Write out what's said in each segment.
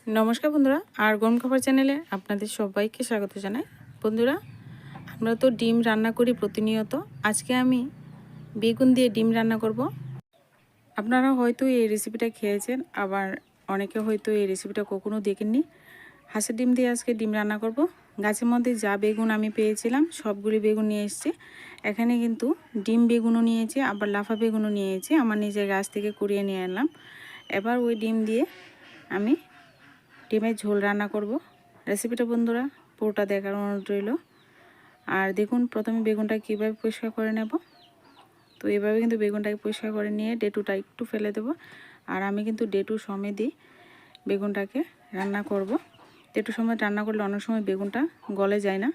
নমস্কার বন্ধুরা, আর গরম খাবার চ্যানেলে আপনাদের সবাইকে স্বাগত জানাই। বন্ধুরা, আমরা তো ডিম রান্না করি প্রতিনিয়ত। আজকে আমি বেগুন দিয়ে ডিম রান্না করব। আপনারা হয়তো এই রেসিপিটা খেয়েছেন, আবার অনেকে হয়তো এই রেসিপিটা কখনো দেখেননি। হাঁসের ডিম দিয়ে আজকে ডিম রান্না করব। গাছের মধ্যে যা বেগুন আমি পেয়েছিলাম সবগুলি বেগুন নিয়ে এসেছি। এখানে কিন্তু ডিম বেগুনও নিয়েছি, আবার লাফা বেগুনও নিয়েছি। আমার নিজের গাছ থেকে কুড়িয়ে নিয়ে আনলাম। এবার ওই ডিম দিয়ে আমি ডিমের ঝোল রান্না করব। রেসিপিটা বন্ধুরা পুরোটা দেখার অনুরোধ রইল। আর দেখুন, প্রথমে বেগুনটা কীভাবে পরিষ্কার করে নেব। তো এভাবে কিন্তু বেগুনটাকে পরিষ্কার করে নিয়ে ডেটুটা একটু ফেলে দেব। আর আমি কিন্তু ডেটু সমেতই বেগুনটাকে রান্না করব। ডেটু সমেত রান্না করলে অনেক সময় বেগুনটা গলে যায় না।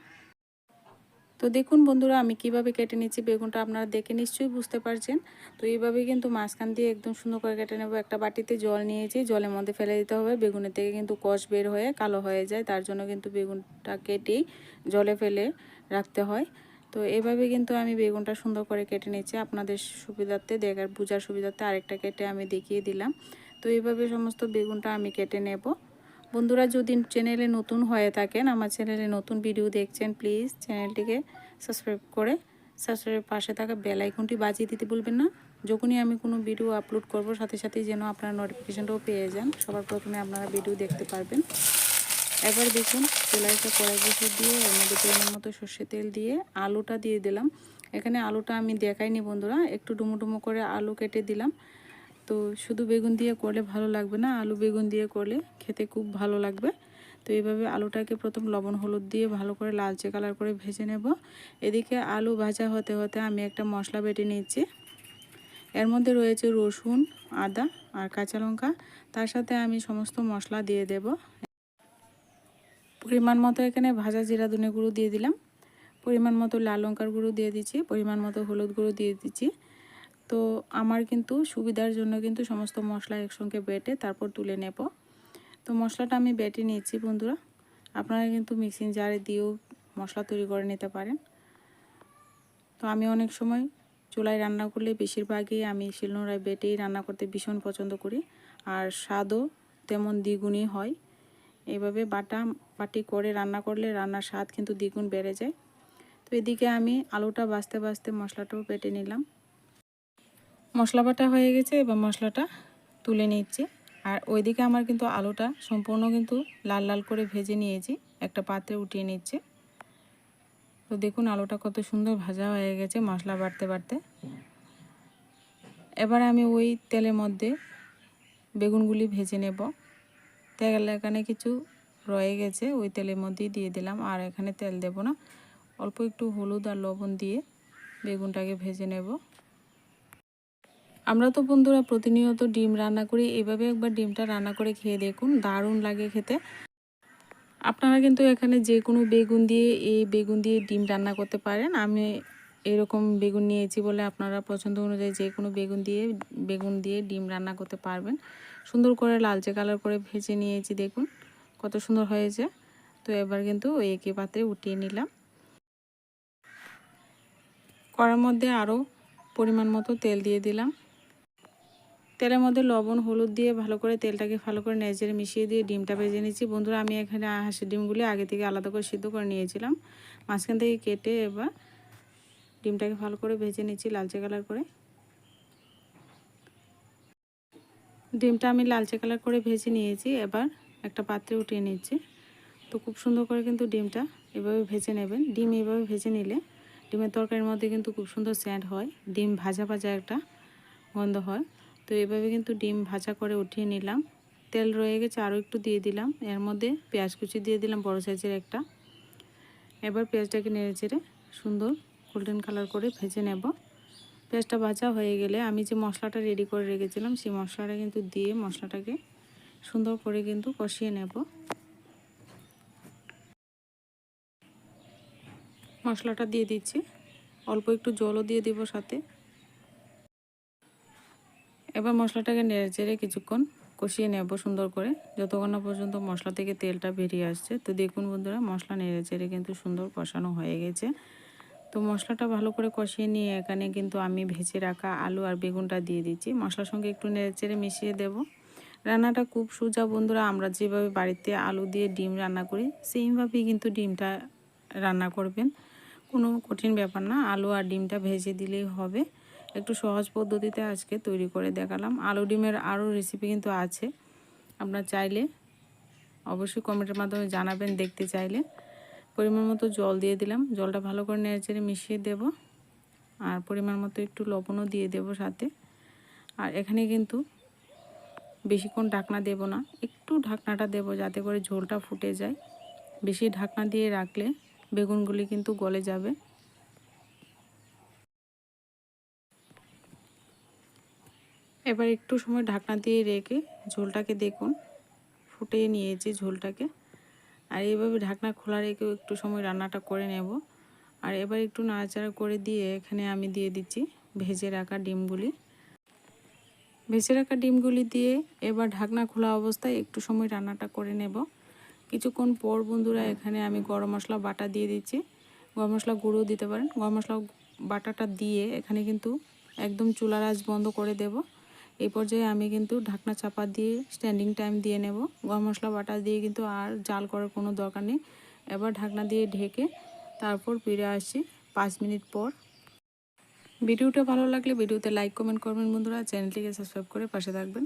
তো দেখুন বন্ধুরা, আমি কিভাবে কেটে নিচ্ছি বেগুনটা আপনারা দেখে নিশ্চয়ই বুঝতে পারছেন। তো এইভাবে কিন্তু মাঝখান দিয়ে একদম সুন্দর করে কেটে নেব। একটা বাটিতে জল নিয়েছি, জলের মধ্যে ফেলে দিতে হবে। বেগুনের থেকে কিন্তু কষ বের হয়ে কালো হয়ে যায়, তার জন্য কিন্তু বেগুনটা কেটেই জলে ফেলে রাখতে হয়। তো এভাবে কিন্তু আমি বেগুনটা সুন্দর করে কেটে নিচ্ছি। আপনাদের সুবিধার্থে দেখার বোঝার সুবিধার্থে আরেকটা কেটে আমি দেখিয়ে দিলাম। তো এইভাবে সমস্ত বেগুনটা আমি কেটে নেব। বন্ধুরা, যদি চ্যানেলে নতুন হয়ে থাকেন, আমার চ্যানেলে নতুন ভিডিও দেখছেন, প্লিজ চ্যানেলটিকে সাবস্ক্রাইব করে সাবস্ক্রাইবের পাশে থাকা বেল আইকনটি বাজিয়ে দিতে ভুলবেন না। যখনই আমি কোনো ভিডিও আপলোড করব সাথে সাথেই যেন আপনারা নোটিফিকেশনটাও পেয়ে যান, সবার প্রথমে আপনারা ভিডিও দেখতে পারবেন। এবার দেখুন, চুলাইটা কড়াই বসিয়ে দিয়ে এর মধ্যে পরিমাণ মতো সর্ষের তেল দিয়ে আলুটা দিয়ে দিলাম। এখানে আলুটা আমি দেখাইনি বন্ধুরা, একটু ডুমো ডুমো করে আলু কেটে দিলাম। তো শুধু বেগুন দিয়ে করলে ভালো লাগবে না, আলু বেগুন দিয়ে করলে খেতে খুব ভালো লাগবে। তো এইভাবে আলুটাকে প্রথম লবণ হলুদ দিয়ে ভালো করে লালচে কালার করে ভেজে নেব। এদিকে আলু ভাজা হতে হতে আমি একটা মশলা বেটে নিচ্ছি। এর মধ্যে রয়েছে রসুন, আদা আর কাঁচা লঙ্কা। তার সাথে আমি সমস্ত মশলা দিয়ে দেব। পরিমাণ মতো এখানে ভাজা জিরা ধনে গুঁড়ো দিয়ে দিলাম, পরিমাণ মতো লাল লঙ্কার গুঁড়ো দিয়ে দিচ্ছি, পরিমাণ মতো হলুদ গুঁড়ো দিয়ে দিচ্ছি। তো আমার কিন্তু সুবিধার জন্য কিন্তু সমস্ত মশলা একসঙ্গে বেটে তারপর তুলে নেব। তো মশলাটা আমি বেটে নিয়েছি বন্ধুরা। আপনারা কিন্তু মিক্সিং জারে দিয়েও মশলা তৈরি করে নিতে পারেন। তো আমি অনেক সময় চুলায় রান্না করলে বেশিরভাগই আমি শিলনোড়ায় বেটেই রান্না করতে ভীষণ পছন্দ করি, আর স্বাদও তেমন দ্বিগুণই হয়। এইভাবে বাটি করে রান্না করলে রান্নার স্বাদ কিন্তু দ্বিগুণ বেড়ে যায়। তো এদিকে আমি আলুটা ভাজতে ভাজতে মশলাটাও বেটে নিলাম। মশলা বাটা হয়ে গেছে, এবার মশলাটা তুলে নিচ্ছি। আর ওইদিকে আমার কিন্তু আলুটা সম্পূর্ণ কিন্তু লাল লাল করে ভেজে নিয়েছি, একটা পাত্রে উঠিয়ে নিচ্ছে। তো দেখুন আলুটা কত সুন্দর ভাজা হয়ে গেছে মশলা বাটতে বাটতে। এবার আমি ওই তেলের মধ্যে বেগুনগুলি ভেজে নেব। তেল এখানে কিছু রয়ে গেছে, ওই তেলের মধ্যেই দিয়ে দিলাম। আর এখানে তেল দেব না, অল্প একটু হলুদ আর লবণ দিয়ে বেগুনটাকে ভেজে নেব। আমরা তো বন্ধুরা প্রতিনিয়ত ডিম রান্না করি, এভাবে একবার ডিমটা রান্না করে খেয়ে দেখুন, দারুণ লাগে খেতে। আপনারা কিন্তু এখানে যে কোনো বেগুন দিয়ে ডিম রান্না করতে পারেন। আমি এরকম বেগুন নিয়েছি বলে আপনারা পছন্দ অনুযায়ী যে কোনো বেগুন দিয়ে ডিম রান্না করতে পারবেন। সুন্দর করে লালচে কালার করে ভেজে নিয়েছি, দেখুন কত সুন্দর হয়েছে। তো এবার কিন্তু ওই একই পাত্রে উঠিয়ে নিলাম। কড়ার মধ্যে আরও পরিমাণ মতো তেল দিয়ে দিলাম। তেলের মধ্যে লবণ হলুদ দিয়ে ভালো করে তেলটাকে ভালো করে নেড়ে মিশিয়ে দিয়ে ডিমটা ভেজে নিচ্ছি। বন্ধুরা, আমি এখানে হাঁসের ডিমগুলি আগে থেকে আলাদা করে সিদ্ধ করে নিয়েছিলাম, মাঝখান থেকে কেটে এবার ডিমটাকে ভালো করে ভেজে নিচ্ছি লালচে কালার করে। ডিমটা আমি লালচে কালার করে ভেজে নিয়েছি, এবার একটা পাত্রে উঠিয়ে নিচ্ছি। তো খুব সুন্দর করে কিন্তু ডিমটা এভাবে ভেজে নেবেন। ডিম এভাবে ভেজে নিলে ডিমের তরকারির মধ্যে কিন্তু খুব সুন্দর স্যান্ড হয়, ডিম ভাজা ভাজা একটা গন্ধ হয়। তো এভাবে কিন্তু ডিম ভাজা করে উঠিয়ে নিলাম। তেল রয়ে গেছে, আরও একটু দিয়ে দিলাম। এর মধ্যে পেঁয়াজ কুচি দিয়ে দিলাম বড় সাইজের একটা। এবার পেঁয়াজটাকে নেড়ে চেড়ে সুন্দর গোল্ডেন কালার করে ভেজে নেব। পেঁয়াজটা ভাজা হয়ে গেলে আমি যে মশলাটা রেডি করে রেখেছিলাম সেই মশলাটা কিন্তু দিয়ে মশলাটাকে সুন্দর করে কিন্তু কষিয়ে নেব। মশলাটা দিয়ে দিচ্ছি, অল্প একটু জলও দিয়ে দিব সাথে। এবার মশলাটাকে নেড়ে চেড়ে কিছুক্ষণ কষিয়ে নেব সুন্দর করে, যতক্ষণ না পর্যন্ত মশলা থেকে তেলটা বেরিয়ে আসছে। তো দেখুন বন্ধুরা, মশলা নেড়ে চেড়ে কিন্তু সুন্দর কষানো হয়ে গেছে। তো মশলাটা ভালো করে কষিয়ে নিয়ে এখানে কিন্তু আমি ভেজে রাখা আলু আর বেগুনটা দিয়ে দিচ্ছি। মশলার সঙ্গে একটু নেড়ে চেড়ে মিশিয়ে দেব। রান্নাটা খুব সোজা বন্ধুরা। আমরা যেভাবে বাড়িতে আলু দিয়ে ডিম রান্না করি সেইভাবেই কিন্তু ডিমটা রান্না করবেন। কোনো কঠিন ব্যাপার না, আলু আর ডিমটা ভেজে দিলেই হবে। একটু সহজ পদ্ধতিতে আজকে তৈরি করে দেখালাম। আলু ডিমের আরও রেসিপি কিন্তু আছে, আপনার চাইলে অবশ্যই কমেন্টের মাধ্যমে জানাবেন দেখতে চাইলে। পরিমাণ মতো জল দিয়ে দিলাম, জলটা ভালো করে নেড়েচেড়ে মিশিয়ে দেব। আর পরিমাণ মতো একটু লবণও দিয়ে দেব সাথে। আর এখানে কিন্তু বেশিক্ষণ ঢাকনা দেব না, একটু ঢাকনাটা দেব যাতে করে ঝোলটা ফুটে যায়। বেশি ঢাকনা দিয়ে রাখলে বেগুনগুলি কিন্তু গলে যাবে। এবার একটু সময় ঢাকনা দিয়ে রেখে ঝোলটাকে দেখুন ফুটিয়ে নিয়েছি ঝোলটাকে। আর এইভাবে ঢাকনা খোলা রেখেও একটু সময় রান্নাটা করে নেব। আর এবার একটু নাড়াচাড়া করে দিয়ে এখানে আমি দিয়ে দিচ্ছি ভেজে রাখা ডিমগুলি। ভেজে রাখা ডিমগুলি দিয়ে এবার ঢাকনা খোলা অবস্থায় একটু সময় রান্নাটা করে নেব। কিছুক্ষণ পর বন্ধুরা এখানে আমি গরম মশলা বাটা দিয়ে দিচ্ছি। গরম মশলা গুঁড়ো দিতে পারেন। গরম মশলা বাটাটা দিয়ে এখানে কিন্তু একদম চুলার আঁচ বন্ধ করে দেব। এই পর্যায়ে আমি কিন্তু ঢাকনা চাপা দিয়ে স্ট্যান্ডিং টাইম দিয়ে নেব। গরম মশলা বাটা দিয়ে কিন্তু আর জাল করার কোনো দরকার নেই। এবার ঢাকনা দিয়ে ঢেকে তারপর ফিরে আসছি 5 মিনিট পর। ভিডিওটা ভালো লাগলে ভিডিওতে লাইক কমেন্ট করবেন বন্ধুরা, চ্যানেলটিকে সাবস্ক্রাইব করে পাশে থাকবেন।